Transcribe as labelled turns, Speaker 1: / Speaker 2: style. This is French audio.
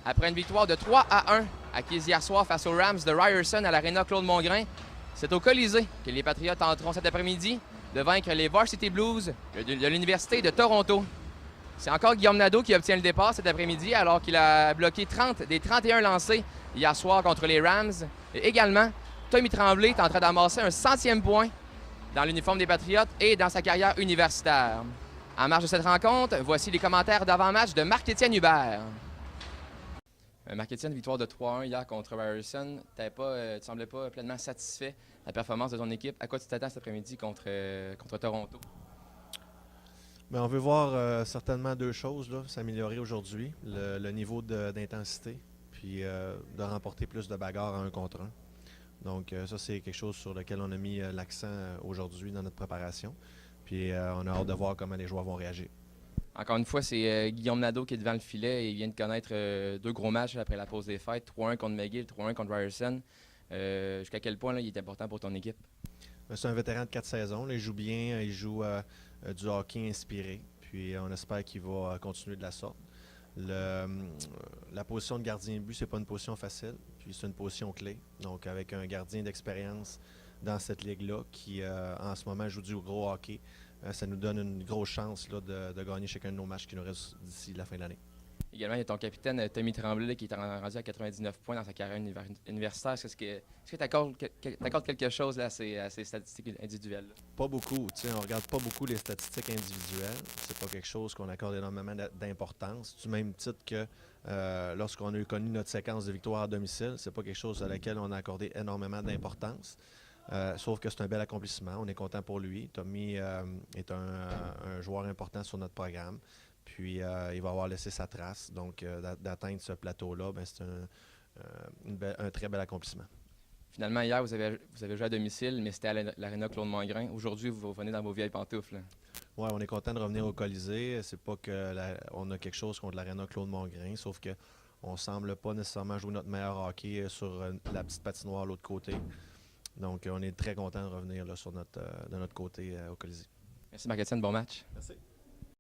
Speaker 1: Après une victoire de 3-1 acquise hier soir face aux Rams de Ryerson à l'Arena Claude-Mongrain, c'est au Colisée que les Patriotes tenteront cet après-midi de vaincre les Varsity Blues de l'Université de Toronto. C'est encore Guillaume Nadeau qui obtient le départ cet après-midi alors qu'il a bloqué 30 des 31 lancés hier soir contre les Rams. Et également, Tommy Tremblay est en train d'amasser un 100e point dans l'uniforme des Patriotes et dans sa carrière universitaire. En marge de cette rencontre, voici les commentaires d'avant-match de Marc-Étienne Hubert. Marc-Étienne, victoire de 3-1 hier contre Ryerson. Tu ne semblais pas pleinement satisfait de la performance de ton équipe. À quoi tu t'attends cet après-midi contre Toronto?
Speaker 2: Bien, on veut voir certainement deux choses s'améliorer aujourd'hui. Le niveau d'intensité, puis de remporter plus de bagarres à 1 contre 1. Donc ça, c'est quelque chose sur lequel on a mis l'accent aujourd'hui dans notre préparation. Puis on a hâte de voir comment les joueurs vont réagir.
Speaker 1: Encore une fois, c'est Guillaume Nadeau qui est devant le filet et il vient de connaître deux gros matchs après la pause des fêtes. 3-1 contre McGill, 3-1 contre Ryerson. Jusqu'à quel point là, il est important pour ton équipe?
Speaker 2: C'est un vétéran de 4 saisons. Là, il joue bien, il joue du hockey inspiré. Puis on espère qu'il va continuer de la sorte. La position de gardien de but, c'est pas une position facile. Puis c'est une position clé. Donc avec un gardien d'expérience dans cette ligue-là qui en ce moment joue du gros hockey, ça nous donne une grosse chance là, de gagner chacun de nos matchs qui nous restent d'ici la fin de l'année.
Speaker 1: Également, il y a ton capitaine Tommy Tremblay là, qui est rendu à 99 points dans sa carrière universitaire. Est-ce que tu accordes quelque chose là, à ces statistiques individuelles? Là?
Speaker 2: Pas beaucoup. On ne regarde pas beaucoup les statistiques individuelles. C'est pas quelque chose qu'on accorde énormément d'importance. Du même titre que lorsqu'on a connu notre séquence de victoires à domicile, c'est pas quelque chose à laquelle on a accordé énormément d'importance. Sauf que c'est un bel accomplissement. On est content pour lui. Tommy est un joueur important sur notre programme. Puis il va avoir laissé sa trace. Donc d'atteindre ce plateau-là, c'est un très bel accomplissement.
Speaker 1: Finalement, hier, vous avez joué à domicile, mais c'était à l'Arena Claude-Mongrain. Aujourd'hui, vous revenez dans vos vieilles pantoufles.
Speaker 2: Oui, on est content de revenir au Colisée. C'est pas qu'on a quelque chose contre l'Arena Claude-Mongrain, sauf qu'on ne semble pas nécessairement jouer notre meilleur hockey sur la petite patinoire de l'autre côté. Donc, on est très content de revenir là, de notre côté au Colisée.
Speaker 1: Merci Marc-Étienne, bon match.
Speaker 2: Merci.